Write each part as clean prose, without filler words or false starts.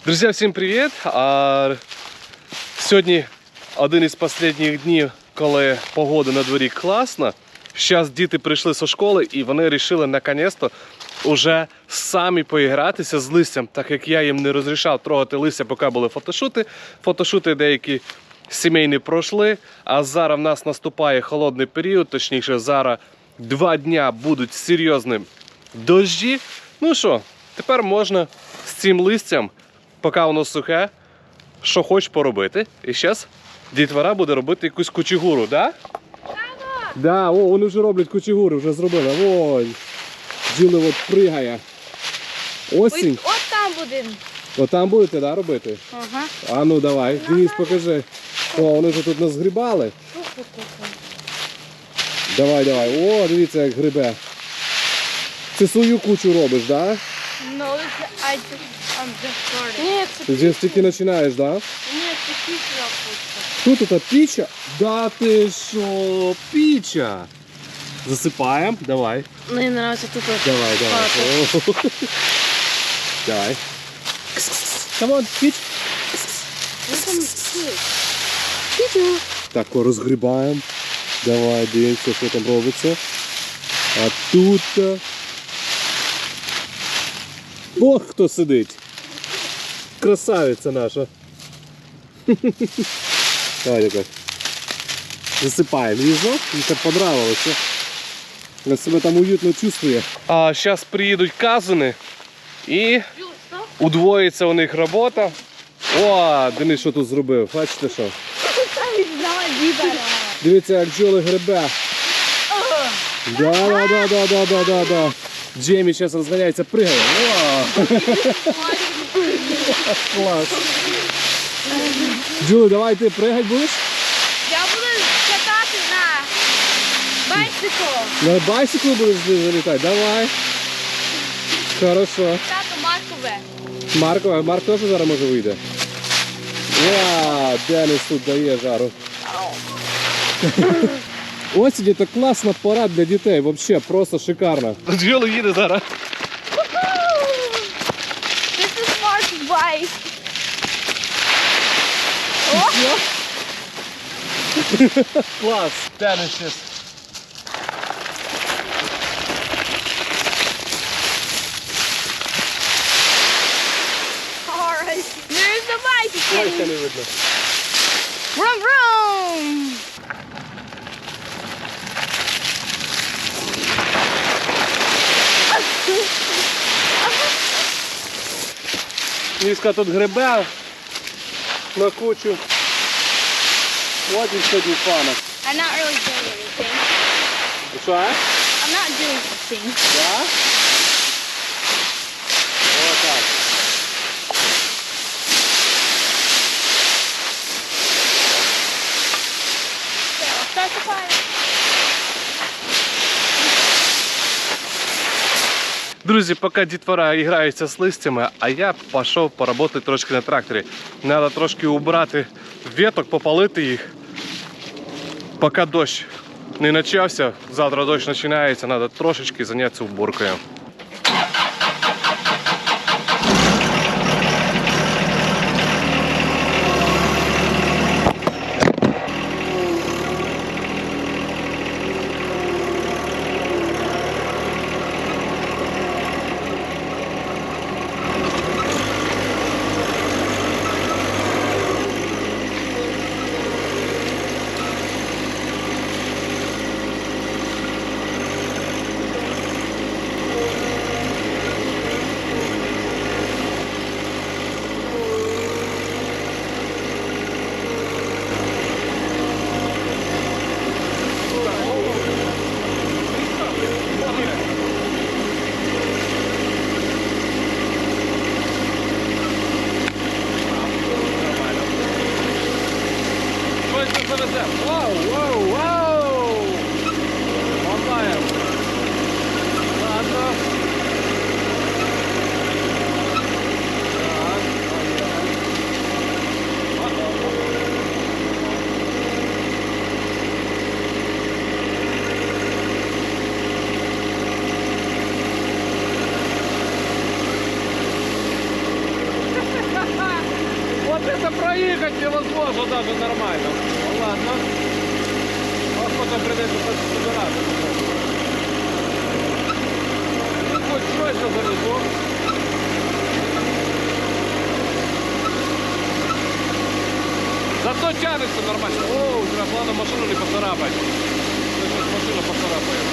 Друзі, всім привіт! Сьогодні один із останніх днів, коли погода на дворі класна. Зараз діти прийшли зі школи і вони вирішили наконець-то вже самі поігратися з листям, так як я їм не розрішав трогати листя, поки були фотошути. Фотошути деякі сімейні пройшли, а зараз в нас наступає холодний період, точніше зараз 2 дня будуть серйозні дощі. Ну що, тепер можна з цим листям, поки воно сухе, що хочеш поробити. І зараз дітвора буде робити якусь кучігуру, так? Да, о, вони вже роблять кучігури, вже зробили. Ой, діло от пригає. Осінь. От там будемо. От там будете, да, робити? Ага. А ну давай, Денис, покажи. О, вони вже тут нас грибали. Давай, давай. О, дивіться, як грибе. Ти свою кучу робиш, да? No, I'm just starting. Ні, це Ти вже тільки починаєш, да? Ні, це після куча. Тут это піча? Да ти що, піча. Засипаємо, давай. Мені подобається тут. Давай, давай. О. Давай. Come on, піч. Так, розгрібаємо. Давай, дивимося, що там робиться. А тут... Ох, хто сидить. Красавиця наша. Давай так. Засыпаем. Вижу, им так понравилось. Я себя там уютно чувствую. А сейчас приедут казани і удвоїться у них робота. О, Денис, що тут зробив? Бачите що? Дивіться, як бджоли грибе. Да. Джеймі зараз розганяється, пригає. О! Клас. Джули, давай ти пригать будеш? Я буду катати на байсику. На байсиклу будеш залітати? Давай. Хорошо. Тато Маркове. Марк теж зараз може вийде. Вау, Денис тут дає жару. Осінь – це класна пора для дітей, взагалі, просто шикарно. Джули їде зараз. This is Mark's bike. Клас, Денис зараз. Alright. There's the bike. Ой, це не видно. Vroom vroom. Міска тут грибе на кучу. От і сьогодні пана. I'm not really doing anything. Що? I'm not doing anything. Так? Отак. So, start the fire. Друзі, поки дітвора граються з листями, а я пішов поработати трошки на тракторі. Треба трошки убрати веток, попалити їх. Поки дощ не почався, завтра дощ починається, треба трошечки зайнятися уборкою. Вау, вау, вау! Мотаємо. Ладно. Это проехать невозможно даже нормально. Ну, ладно. А потом придется собираться. Ну, хоть что-то завезло. Зато тянется нормально. О, главное машину не поцарапать. Сейчас машина поцарапает.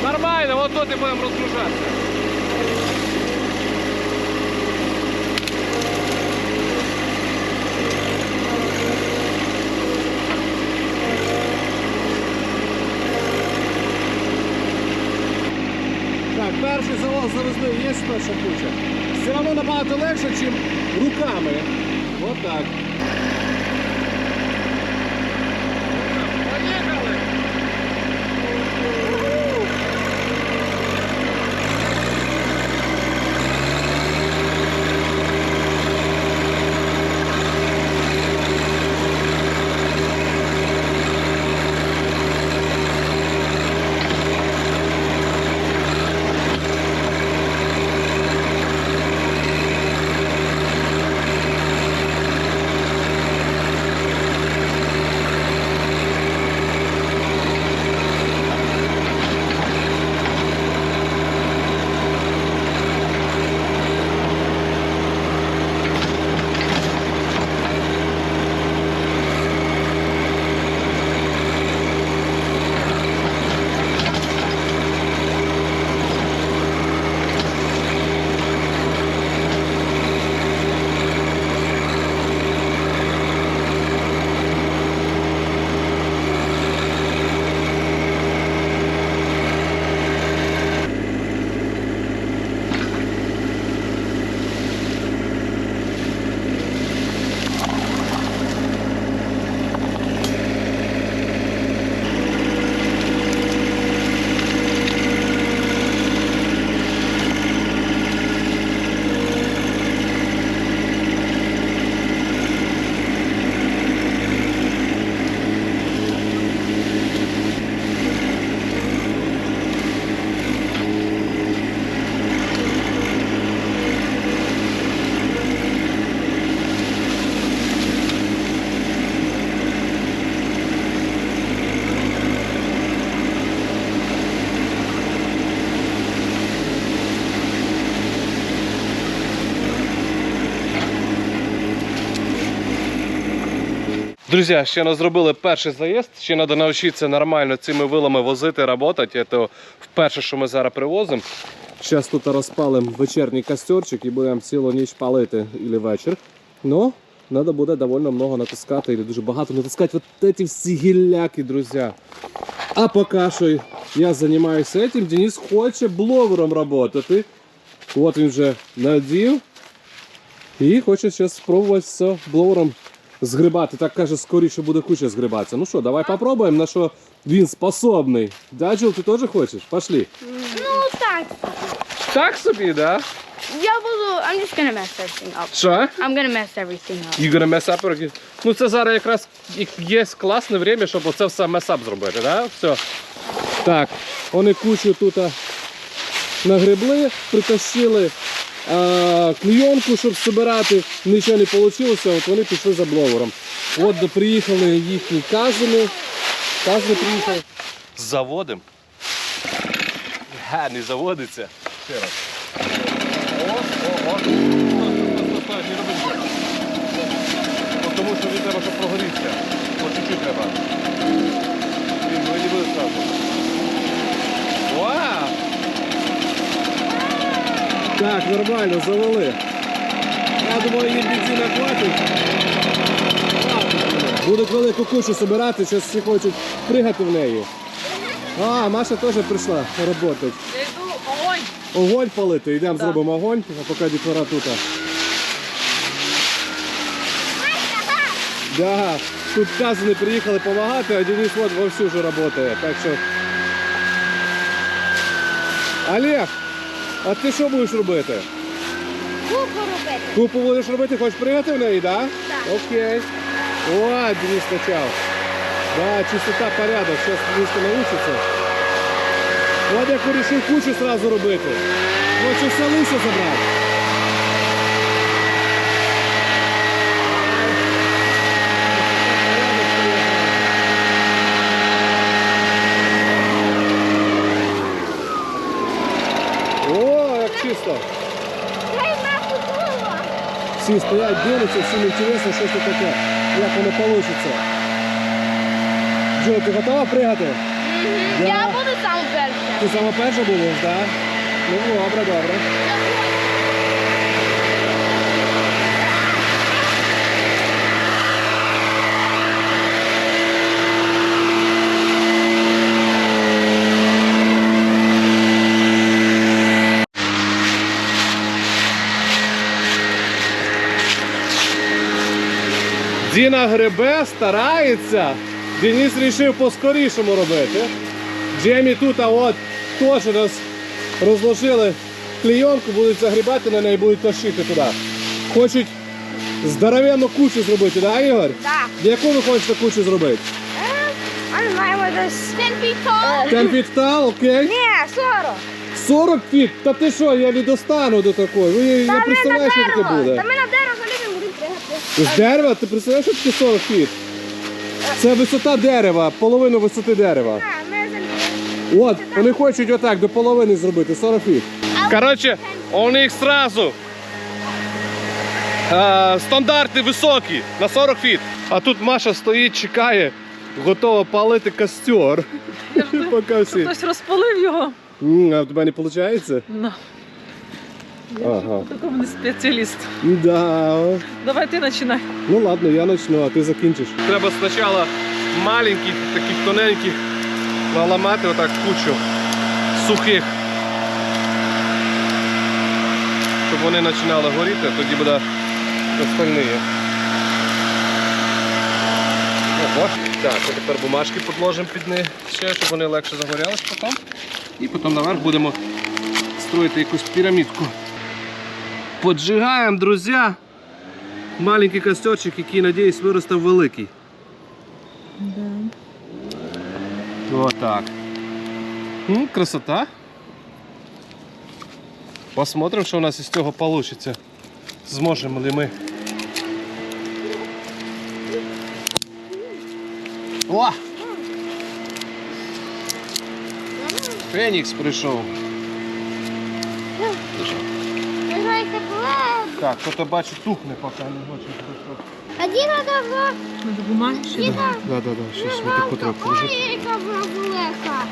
Нормально, вот тут и будем разгружаться. Так, перший завоз завезли, є перша куча. Все одно набагато легше, ніж руками. Вот так. Поїхали! Друзі, ще не зробили перший заїзд, ще треба навчитися нормально цими вилами возити, працювати. Це вперше, що ми зараз привозимо. Зараз тут розпалимо вечірній костерчик і будемо цілу ніч палити або вечір. Ну, треба буде доволі много натискати, або дуже багато натискати вот ці всі гілляки, друзі. А поки що я займаюся цим, Денис хоче бловером працювати. От він вже надів. І хоче зараз спробувати все бловером згрібати. Так каже, скоріше буде куча згрібатися. Ну що, давай попробуємо, на що він способний. Да, Джул, ти теж хочеш? Пошли. Ну, так. Так собі, да? Я буду, I'm just gonna mess everything up. Що? I'm gonna mess everything up. You gonna mess up again? Ну це зараз якраз є класне время, щоб оце все mess up зробити, да? Все. Так, вони кучу тут нагребли, притащили клейонку, щоб збирати, нічого не вийшло, от вони пішли за бловером. От приїхали їхні казани. Казани приїхали. Заводимо. Не заводиться. Ще раз. О. Стой, не роби нічого. Тому що він треба, щоб прогорівся. Ось чуть-чуть треба. Він не буде страшно. Вау! Так, нормально, завели. Я думаю, їм бензина хватить. Будуть велику кучу збирати, зараз всі хочуть пригати в неї. А, Маша теж прийшла працювати. Я йду огонь. Огонь палити, йдемо зробимо огонь, а поки дітвора тут. Да, тут казани приїхали допомагати, а Денис вот вовсю вже працює. Так що... Олег, а ти що будеш робити? Купу робити. Купу будеш робити, хочеш пригати в неї, да? Так. Окей. О, Денис почав. Да, чистота, порядок, зараз Дениска научиться. От як вирішив кучу сразу робити. Хоче все лише забрати. О, як чисто. Дай нахуй голову. Всі стоять, дивляться, всім інтересно, що це таке, як воно вийде. Джо, ти готова пригати? Да. Я буду сам першим. Ти сама перша будеш, так? Да? Ну добре, добре. Діна гребе, старається. Денис вирішив по-скорішому робити. Джемі тут, а от теж розложили клейонку, будуть загрібати на неї, будуть тащити туди. Хочуть здоровенну кучу зробити, так, Ігор? Так. Яку ви хочете кучу зробити? Я не знаю, ми десь 10 feet tall. 10 feet tall, окей. Ні, 40. 40 feet? Та ти що, я не достану до такої. Ви не представляєш, що таке буде. Та ми на дерево заліземо, будемо пригати. З дерева? Ти представляєш, що таке 40 feet? Це висота дерева, половину висоти дерева. Ми заліземо. От, вони хочуть отак до половини зробити, 40 фіт. Коротше, у них сразу стандарти високі, на 40 фіт. А тут Маша стоїть, чекає, готова палити костер. Поки всі. Хтось розпалив його. А в тебе не виходить? Ну. Ага. Такому не спеціаліст. Да. Давай ти починай. Ну ладно, я почну, а ти закінчиш. Треба спочатку маленьких, таких тоненьких, наламати отак кучу сухих, щоб вони починали горіти, а тоді буде остальні. Ого. Так, а тепер бумажки підложимо під них ще, щоб вони легше загорялись потім. І потім наверх будемо строїти якусь пірамідку. Поджигаємо, друзі, маленький костерчик, який, надіюсь, виросте в великий. Вот так. Красота. Посмотрим, що у нас із цього вийде. Зможемо ли ми. О! Фенікс прийшов. Грайте плед. Так, хто бачить, тухне, поки не хоче прийшов. А Діна давно. Надо бумаги ще. Да, щось ви таку трохи лежить. Ой, яка вона велика.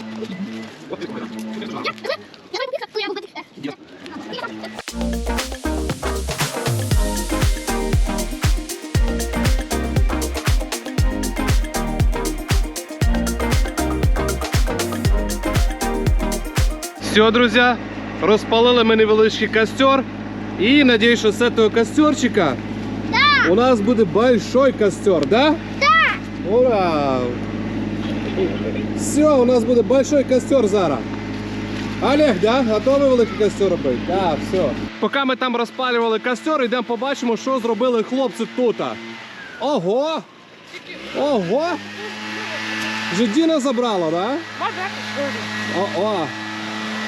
Все, друзі, розпалили ми невеличкий костер. І надіюсь, що з цього костерчика у нас буде большой костер, да? Так. Ура! Все, у нас буде большой костер зараз. Олег, да? Готовий великий костер робити? Так, все. Поки ми там розпалювали костер, йдемо побачимо, що зробили хлопці тут. Ого! Ого! Вже Діна забрала, да? О.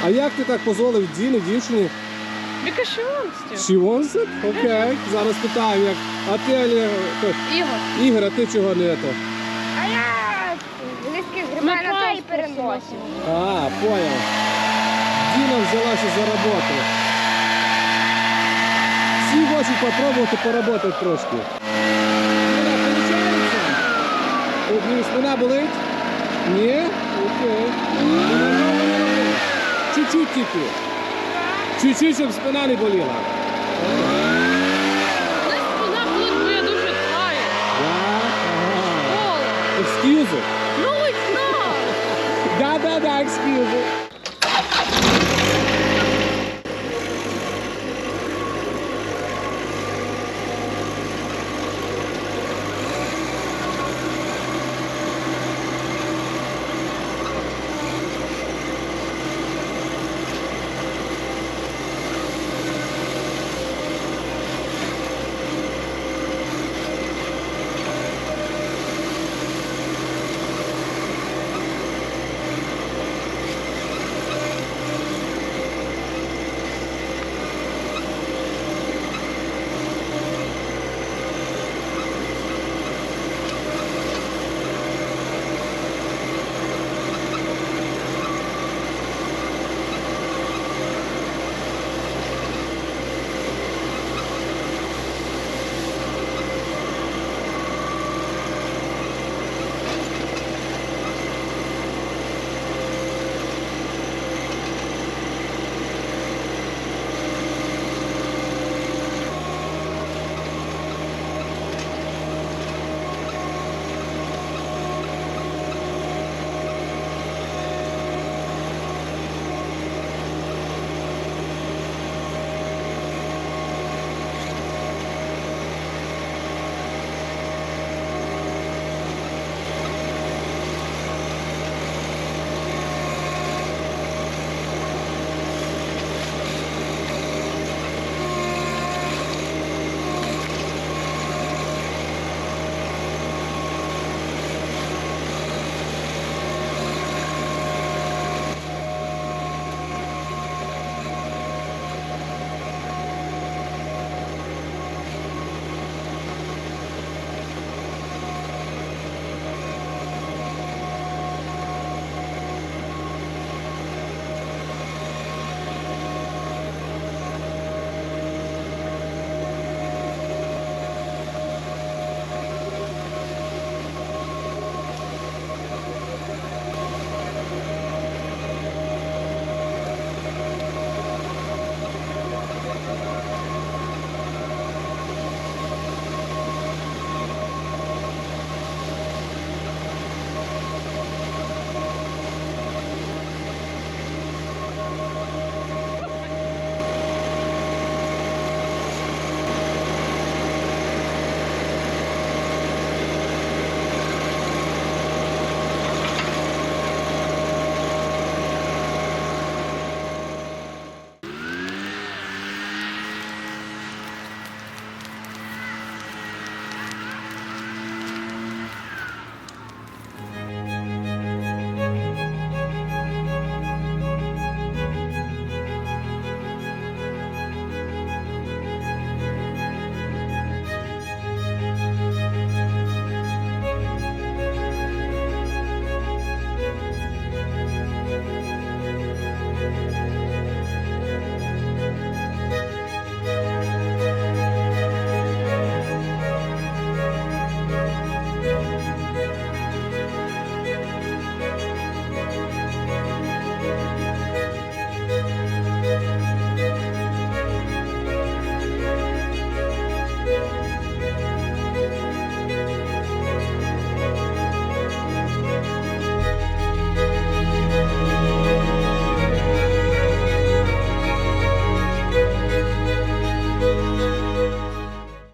А як ти так дозволив Діні, дівчині? Because she wants to. She wants it? Окей. Зараз питаю, як. А ти, Олег, Ігор. Ігор, а ти чого не то? А я листки згрібаю на те і переносимо. А, понял. Діна взялася за роботу. Всі хочуть попробувати поработати трошки. Спина получається? Ні, спина болить? Ні? Окей. Чуть-чуть тільки. Чуть-чуть, щоб спина не боліла. Вона болить, бо я дуже таю. Да? Ага. Кола. Excuse it. No, it's not. Да, excuse it.